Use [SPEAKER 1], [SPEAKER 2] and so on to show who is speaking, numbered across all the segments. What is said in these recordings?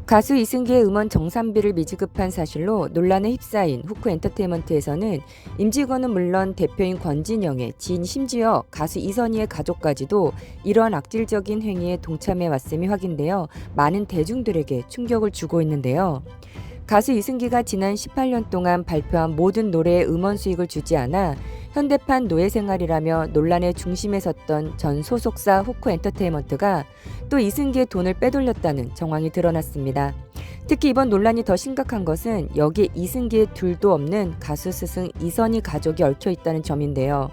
[SPEAKER 1] 가수 이승기의 음원 정산비를 미지급한 사실로 논란에 휩싸인 후크 엔터테인먼트에서는 임직원은 물론 대표인 권진영의 지인 심지어 가수 이선희의 가족까지도 이러한 악질적인 행위에 동참해 왔음이 확인되어 많은 대중들에게 충격을 주고 있는데요. 가수 이승기가 지난 18년 동안 발표한 모든 노래에 음원 수익을 주지 않아 현대판 노예생활이라며 논란의 중심에 섰던 전 소속사 후크 엔터테인먼트가 또 이승기의 돈을 빼돌렸다는 정황이 드러났습니다. 특히 이번 논란이 더 심각한 것은 여기에 이승기의 둘도 없는 가수 스승 이선희 가족이 얽혀 있다는 점인데요.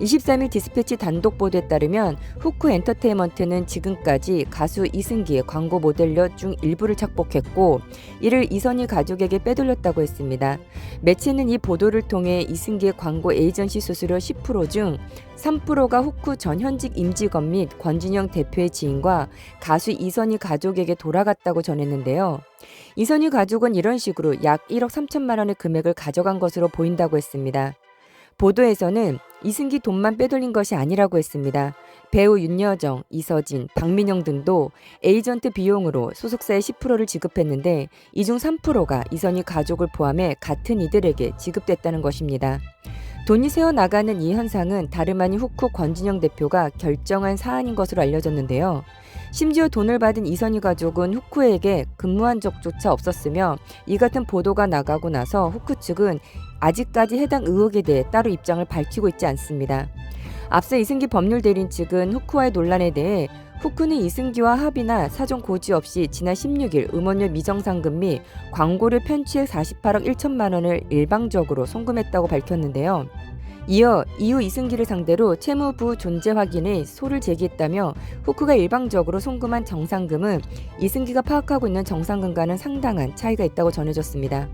[SPEAKER 1] 23일 디스패치 단독 보도에 따르면 후크 엔터테인먼트는 지금까지 가수 이승기의 광고 모델료 중 일부를 착복했고 이를 이선희 가족에게 빼돌렸다고 했습니다. 매체는 이 보도를 통해 이승기의 광고 에이전시 수수료 10% 중 3%가 후크 전 현직 임직원 및 권진영 대표의 지인과 가수 이선희 가족에게 돌아갔다고 전했는데요. 이선희 가족은 이런 식으로 약 1억 3천만 원의 금액을 가져간 것으로 보인다고 했습니다. 보도에서는 이승기 돈만 빼돌린 것이 아니라고 했습니다. 배우 윤여정, 이서진, 박민영 등도 에이전트 비용으로 소속사에 10%를 지급했는데 이 중 3%가 이선희 가족을 포함해 같은 이들에게 지급됐다는 것입니다. 돈이 새어나가는 이 현상은 다름 아닌 후크 권진영 대표가 결정한 사안인 것으로 알려졌는데요. 심지어 돈을 받은 이선희 가족은 후크에게 근무한 적조차 없었으며 이 같은 보도가 나가고 나서 후크 측은 아직까지 해당 의혹에 대해 따로 입장을 밝히고 있지 않습니다. 앞서 이승기 법률 대리인 측은 후크와의 논란에 대해 후크는 이승기와 합의나 사전 고지 없이 지난 16일 음원료 미정상금 및 광고료 편취액 48억 1천만 원을 일방적으로 송금했다고 밝혔는데요. 이어 이후 이승기를 상대로 채무부 존재 확인에 소를 제기했다며 후크가 일방적으로 송금한 정상금은 이승기가 파악하고 있는 정상금과는 상당한 차이가 있다고 전해졌습니다.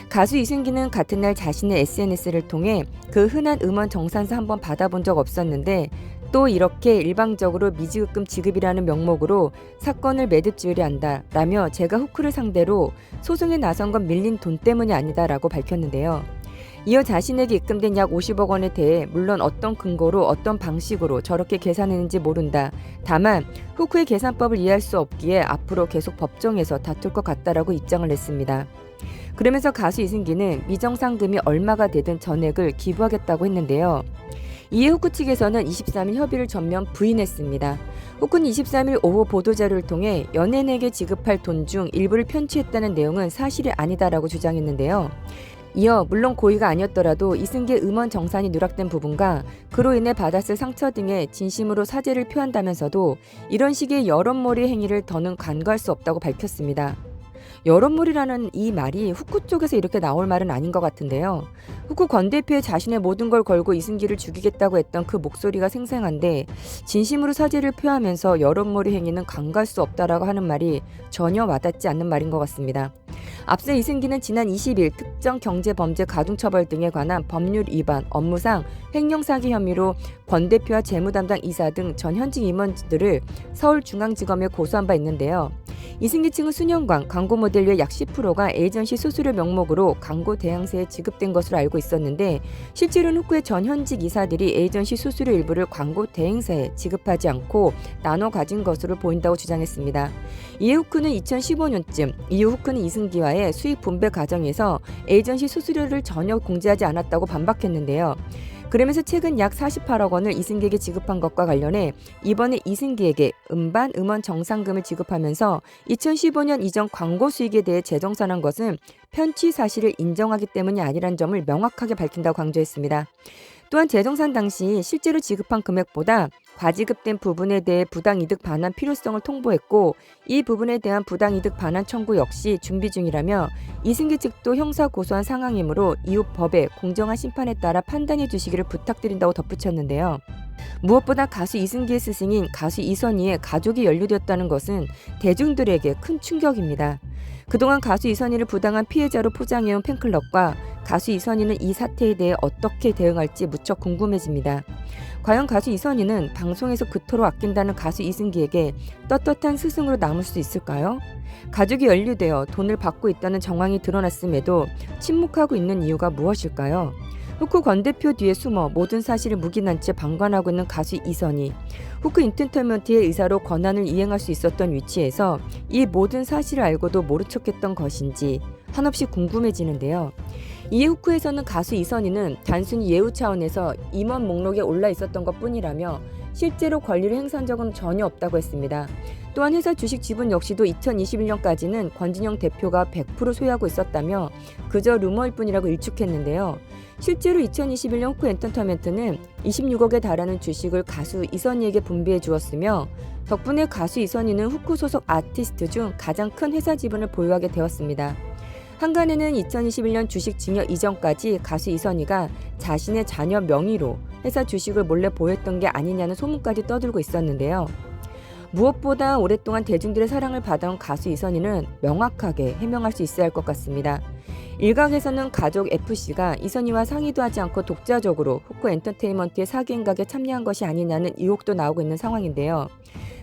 [SPEAKER 1] 가수 이승기는 같은 날 자신의 SNS를 통해 그 흔한 음원 정산서 한번 받아본 적 없었는데 또 이렇게 일방적으로 미지급금 지급이라는 명목으로 사건을 매듭지으려 한다라며 제가 후크를 상대로 소송에 나선 건 밀린 돈 때문이 아니다라고 밝혔는데요. 이어 자신에게 입금된 약 50억 원에 대해 물론 어떤 근거로 어떤 방식으로 저렇게 계산했는지 모른다. 다만 후크의 계산법을 이해할 수 없기에 앞으로 계속 법정에서 다툴 것 같다라고 입장을 냈습니다. 그러면서 가수 이승기는 미정상금이 얼마가 되든 전액을 기부하겠다고 했는데요. 이에 후크 측에서는 23일 협의를 전면 부인했습니다. 후크는 23일 오후 보도자료를 통해 연예인에게 지급할 돈 중 일부를 편취했다는 내용은 사실이 아니다라고 주장했는데요. 이어 물론 고의가 아니었더라도 이승기의 음원 정산이 누락된 부분과 그로 인해 받았을 상처 등에 진심으로 사죄를 표한다면서도 이런 식의 여론몰이 행위를 더는 간과할 수 없다고 밝혔습니다. 여론몰이라는 이 말이 후크 쪽에서 이렇게 나올 말은 아닌 것 같은데요. 후크 권 대표의 자신의 모든 걸 걸고 이승기를 죽이겠다고 했던 그 목소리가 생생한데 진심으로 사죄를 표하면서 여론몰이 행위는 간과할 수 없다라고 하는 말이 전혀 와닿지 않는 말인 것 같습니다. 앞서 이승기는 지난 20일 특정 경제범죄 가중처벌 등에 관한 법률 위반, 업무상 횡령사기 혐의로 권 대표와 재무담당 이사 등 전 현직 임원들을 서울중앙지검에 고소한 바 있는데요. 이승기 측은 수년간 광고 모델료의 약 10%가 에이전시 수수료 명목으로 광고 대행사에 지급된 것으로 알고 있었는데 실제로는 후크의 전 현직 이사들이 에이전시 수수료 일부를 광고 대행사에 지급하지 않고 나눠 가진 것으로 보인다고 주장했습니다. 이에 후크는 2015년쯤 이후 후크는 이승기와의 수익 분배 과정에서 에이전시 수수료를 전혀 공지하지 않았다고 반박했는데요. 그러면서 최근 약 48억 원을 이승기에게 지급한 것과 관련해 이번에 이승기에게 음반 음원 정상금을 지급하면서 2015년 이전 광고 수익에 대해 재정산한 것은 편취 사실을 인정하기 때문이 아니란 점을 명확하게 밝힌다고 강조했습니다. 또한 재정산 당시 실제로 지급한 금액보다 과지급된 부분에 대해 부당이득 반환 필요성을 통보했고 이 부분에 대한 부당이득 반환 청구 역시 준비 중이라며 이승기 측도 형사 고소한 상황이므로 이후 법의 공정한 심판에 따라 판단해 주시기를 부탁드린다고 덧붙였는데요. 무엇보다 가수 이승기의 스승인 가수 이선희의 가족이 연루되었다는 것은 대중들에게 큰 충격입니다. 그동안 가수 이선희를 부당한 피해자로 포장해온 팬클럽과 가수 이선희는 이 사태에 대해 어떻게 대응할지 무척 궁금해집니다. 과연 가수 이선희는 방송에서 그토록 아낀다는 가수 이승기에게 떳떳한 스승으로 남을 수 있을까요? 가족이 연루되어 돈을 받고 있다는 정황이 드러났음에도 침묵하고 있는 이유가 무엇일까요? 후크 권 대표 뒤에 숨어 모든 사실을 묵인한 채 방관하고 있는 가수 이선희. 후크 엔터테인먼트의 의사로 권한을 이행할 수 있었던 위치에서 이 모든 사실을 알고도 모른 척했던 것인지 한없이 궁금해지는데요. 이에 후크에서는 가수 이선희는 단순히 예우 차원에서 임원 목록에 올라 있었던 것뿐이라며 실제로 권리를 행사한 적은 전혀 없다고 했습니다. 또한 회사 주식 지분 역시도 2021년까지는 권진영 대표가 100% 소유하고 있었다며 그저 루머일 뿐이라고 일축했는데요. 실제로 2021년 후크 엔터테인먼트는 26억에 달하는 주식을 가수 이선희에게 분배해 주었으며 덕분에 가수 이선희는 후크 소속 아티스트 중 가장 큰 회사 지분을 보유하게 되었습니다. 한간에는 2021년 주식 증여 이전까지 가수 이선희가 자신의 자녀 명의로 회사 주식을 몰래 보유했던 게 아니냐는 소문까지 떠들고 있었는데요. 무엇보다 오랫동안 대중들의 사랑을 받아온 가수 이선희는 명확하게 해명할 수 있어야 할 것 같습니다. 일각에서는 가족 FC가 이선희와 상의도 하지 않고 독자적으로 후크 엔터테인먼트의 사기 행각에 참여한 것이 아니냐는 의혹도 나오고 있는 상황인데요.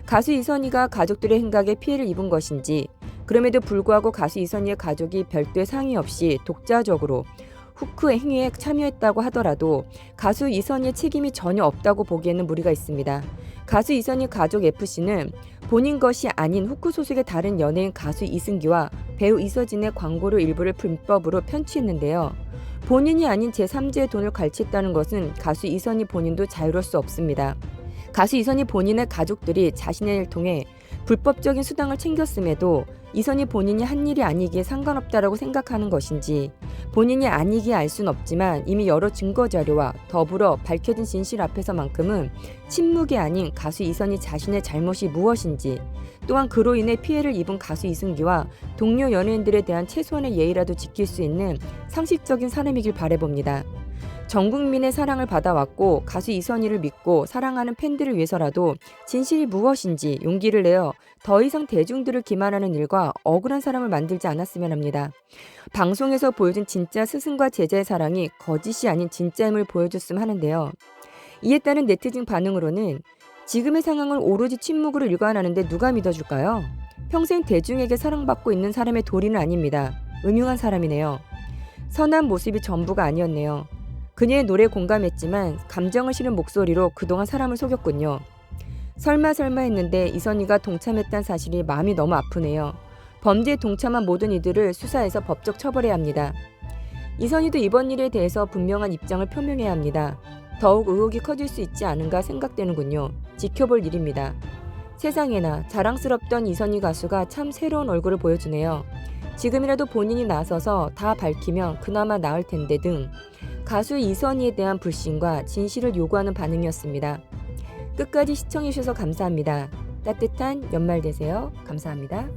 [SPEAKER 1] 가수 이선희가 가족들의 행각에 피해를 입은 것인지, 그럼에도 불구하고 가수 이선희의 가족이 별도의 상의 없이 독자적으로 후크의 행위에 참여했다고 하더라도 가수 이선희의 책임이 전혀 없다고 보기에는 무리가 있습니다. 가수 이선희 가족 FC는 본인 것이 아닌 후크 소속의 다른 연예인 가수 이승기와 배우 이서진의 광고료 일부를 불법으로 편취했는데요. 본인이 아닌 제3자의 돈을 갈취했다는 것은 가수 이선희 본인도 자유로울 수 없습니다. 가수 이선희 본인의 가족들이 자신의 일을 통해 불법적인 수당을 챙겼음에도 이선희 본인이 한 일이 아니기에 상관없다라고 생각하는 것인지, 본인이 아니기에 알 수는 없지만 이미 여러 증거자료와 더불어 밝혀진 진실 앞에서만큼은 침묵이 아닌 가수 이선희 자신의 잘못이 무엇인지, 또한 그로 인해 피해를 입은 가수 이승기와 동료 연예인들에 대한 최소한의 예의라도 지킬 수 있는 상식적인 사람이길 바라봅니다. 전 국민의 사랑을 받아왔고 가수 이선희를 믿고 사랑하는 팬들을 위해서라도 진실이 무엇인지 용기를 내어 더 이상 대중들을 기만하는 일과 억울한 사람을 만들지 않았으면 합니다. 방송에서 보여준 진짜 스승과 제자의 사랑이 거짓이 아닌 진짜임을 보여줬으면 하는데요. 이에 따른 네티즌 반응으로는 지금의 상황을 오로지 침묵으로 일관하는데 누가 믿어줄까요? 평생 대중에게 사랑받고 있는 사람의 도리는 아닙니다. 음흉한 사람이네요. 선한 모습이 전부가 아니었네요. 그녀의 노래에 공감했지만 감정을 실은 목소리로 그동안 사람을 속였군요. 설마 했는데 이선희가 동참했다는 사실이 마음이 너무 아프네요. 범죄에 동참한 모든 이들을 수사해서 법적 처벌해야 합니다. 이선희도 이번 일에 대해서 분명한 입장을 표명해야 합니다. 더욱 의혹이 커질 수 있지 않은가 생각되는군요. 지켜볼 일입니다. 세상에나 자랑스럽던 이선희 가수가 참 새로운 얼굴을 보여주네요. 지금이라도 본인이 나서서 다 밝히면 그나마 나을 텐데 등 가수 이선희에 대한 불신과 진실을 요구하는 반응이었습니다. 끝까지 시청해주셔서 감사합니다. 따뜻한 연말 되세요. 감사합니다.